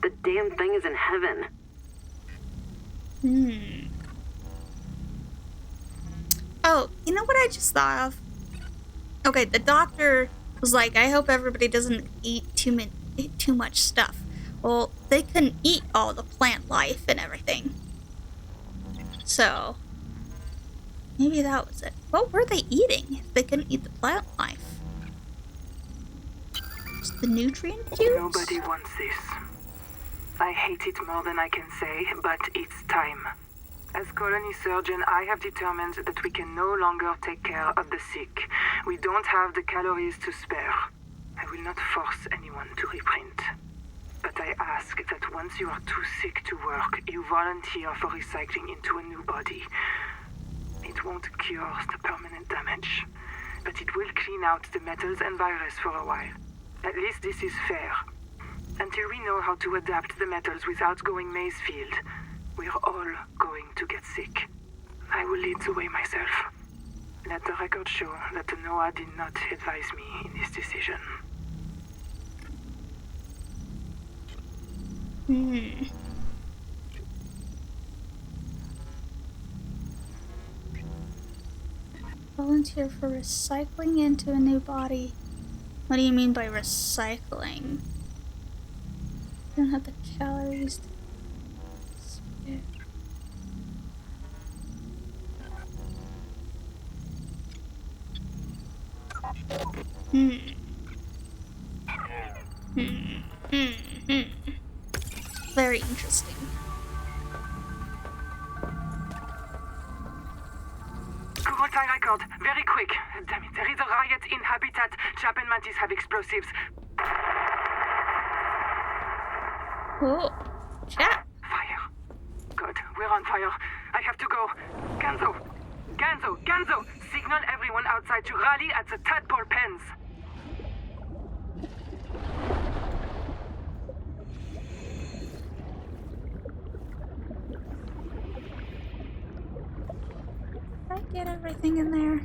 The damn thing is in heaven. Oh, you know what I just thought of? Okay, the doctor was like, I hope everybody doesn't eat too much stuff. Well, they couldn't eat all the plant life and everything. So, maybe that was it. What were they eating if they couldn't eat the plant life? Just the nutrient cubes? Nobody wants this. I hate it more than I can say, but it's time. As colony surgeon, I have determined that we can no longer take care of the sick. We don't have the calories to spare. I will not force anyone to reprint. But I ask that once you are too sick to work, you volunteer for recycling into a new body. It won't cure the permanent damage, but it will clean out the metals and virus for a while. At least this is fair. Until we know how to adapt the metals without going Maysfield, we're all going to get sick. I will lead the way myself. Let the record show that Noah did not advise me in this decision. Volunteer for recycling into a new body. What do you mean by recycling? You don't have the calories to spare. Very interesting. Kurultai record, very quick. Damn it, there is a riot in Habitat. Chap and Mantis have explosives. Oh, chat. Fire. Good, we're on fire. I have to go. Ganzo! Signal everyone outside to rally at the tadpole pens. I get everything in there?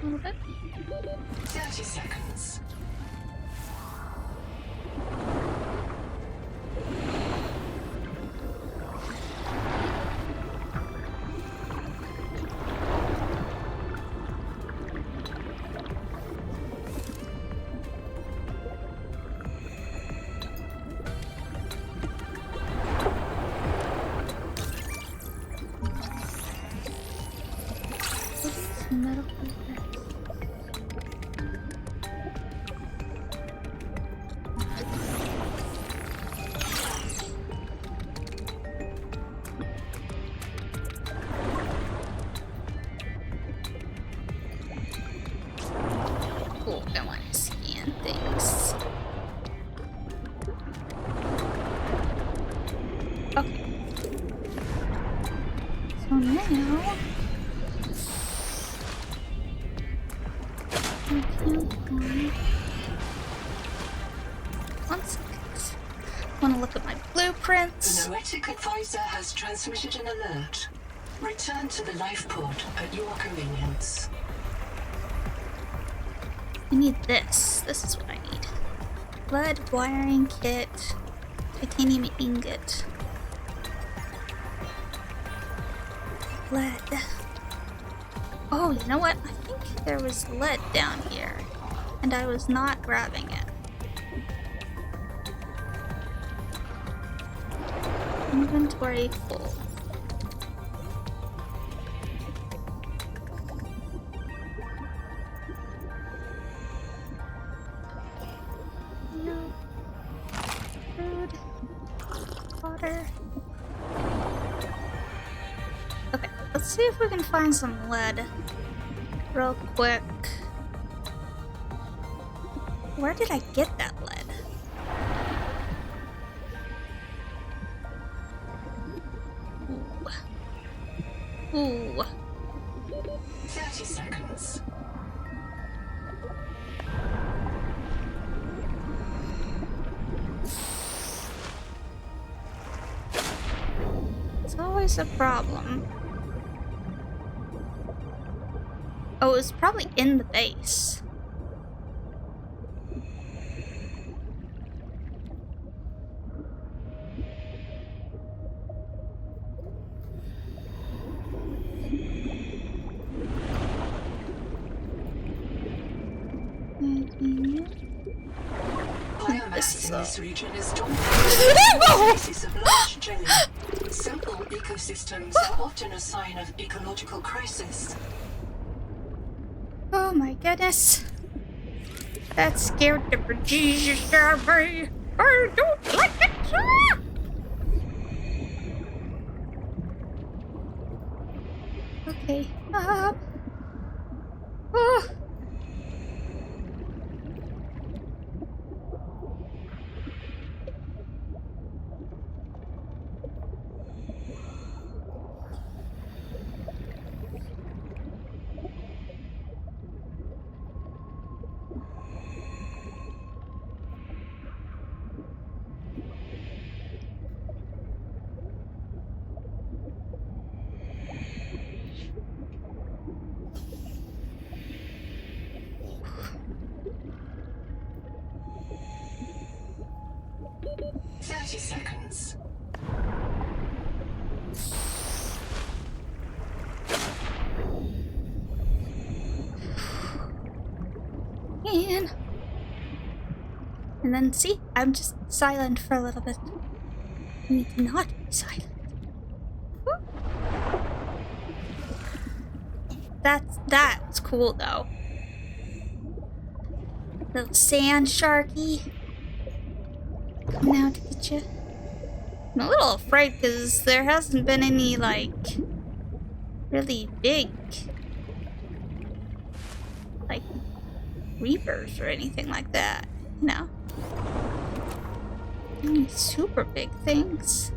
A little bit. 30 seconds. Metal. Cool, I want to scan things. Okay. So now one second. I want to look at my blueprints. The Noetic advisor has transmitted an alert. Return to the life pod at your convenience. I need this. This is what I need. Lead wiring kit. Titanium ingot. Lead. Oh, you know what? I think there was lead down here. And I was not grabbing it. Inventory full. No. Food. Water. Okay, let's see if we can find some lead real quick. Where did I get that lead? Ooh. 30 seconds. It's always a problem. Oh, it was probably in the base. Biomass in this region is dominated species of large jelly. Simple ecosystems are often a sign of ecological crisis. Oh my goodness. That scared the bejesus out of me. I don't like it. Ah! Okay. Oh. Seconds. And then see, I'm just silent for a little bit. I need to not be silent. That's cool though. Little sand sharky. Coming out to get you. I'm a little afraid because there hasn't been any like really big reapers or anything like that, you know. Any super big things.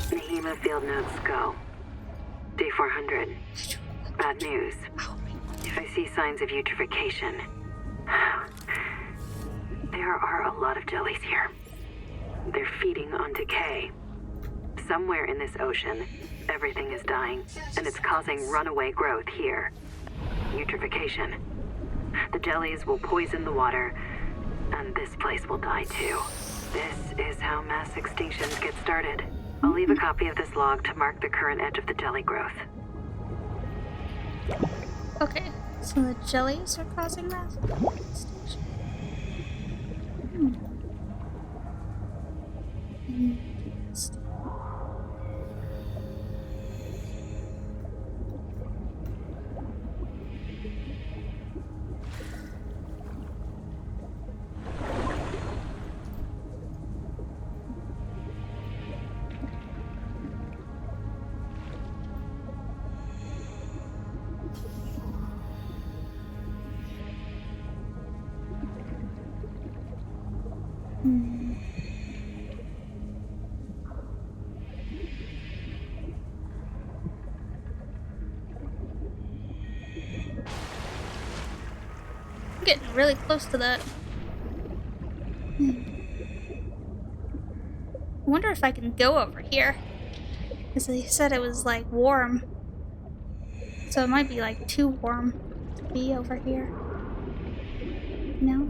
Nahima field notes go. Day 400. Bad news. If I see signs of eutrophication, there are a lot of jellies here. They're feeding on decay. Somewhere in this ocean, everything is dying, and it's causing runaway growth here. Eutrophication. The jellies will poison the water, and this place will die too. This is how mass extinctions get started. I'll leave a copy of this log to mark the current edge of the jelly growth. Okay, so the jellies are causing mass extinction. Interesting. I'm getting really close to that. I wonder if I can go over here. Because they said it was like warm. So it might be like too warm to be over here. No?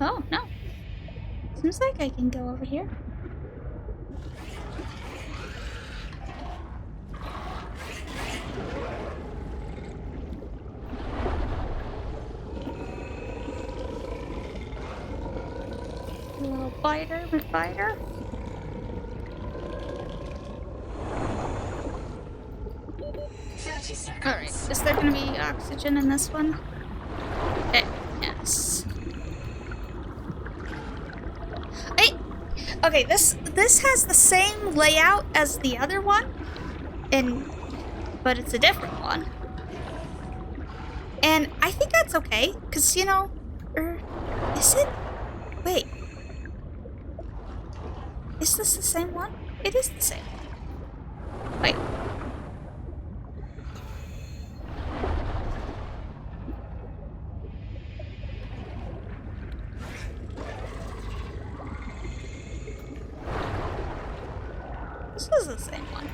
Oh, no. Seems like I can go over here. A little biter, McBiter. Alright, is there gonna be oxygen in this one? Okay, yes. Okay, this has the same layout as the other one, but it's a different one. And I think that's okay, because, you know, is it? Wait. Is this the same one? It is the same. Wait. This is the same one.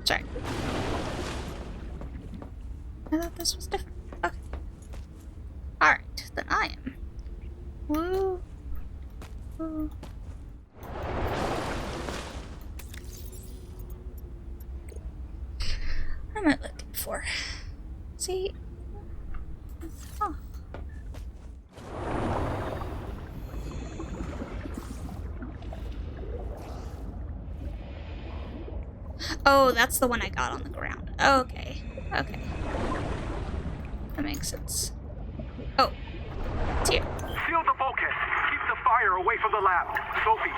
Sorry. I thought this was different. Okay. Alright, then I am. Woo. Woo. What am I looking for? See? Oh. Oh, that's the one I got on the ground. Okay. Okay. That makes sense. Oh. It's here. Seal the bulkhead. Keep the fire away from the lab. Sophie.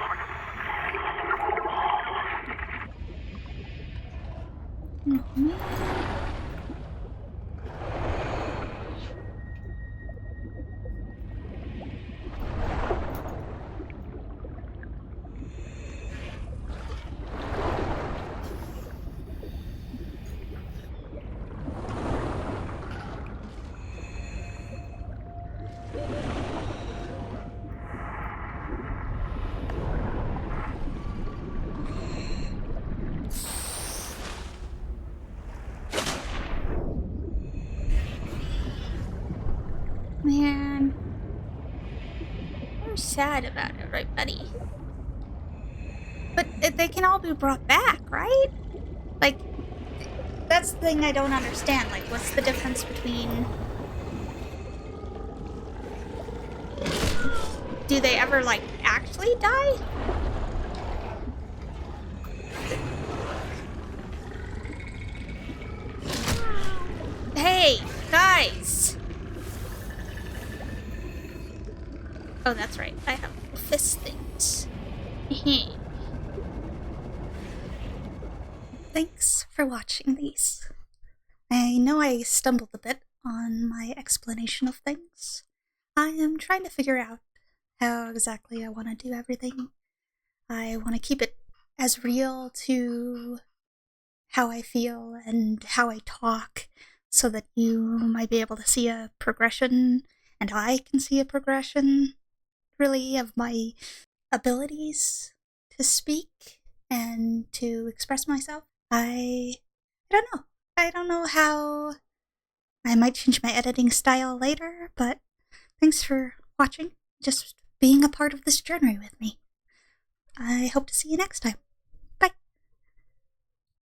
Man. I'm sad about it, right, buddy? But they can all be brought back, right? Like, that's the thing I don't understand. Like, what's the difference between... Do they ever, like, actually die? Hey, Surprise! Oh, that's right. I have fist things. Thanks for watching these. I know I stumbled a bit on my explanation of things. I am trying to figure out how exactly I want to do everything. I want to keep it as real to how I feel and how I talk so that you might be able to see a progression and I can see a progression, really, of my abilities to speak and to express myself. I don't know. I don't know how I might change my editing style later, but thanks for watching, just being a part of this journey with me. I hope to see you next time.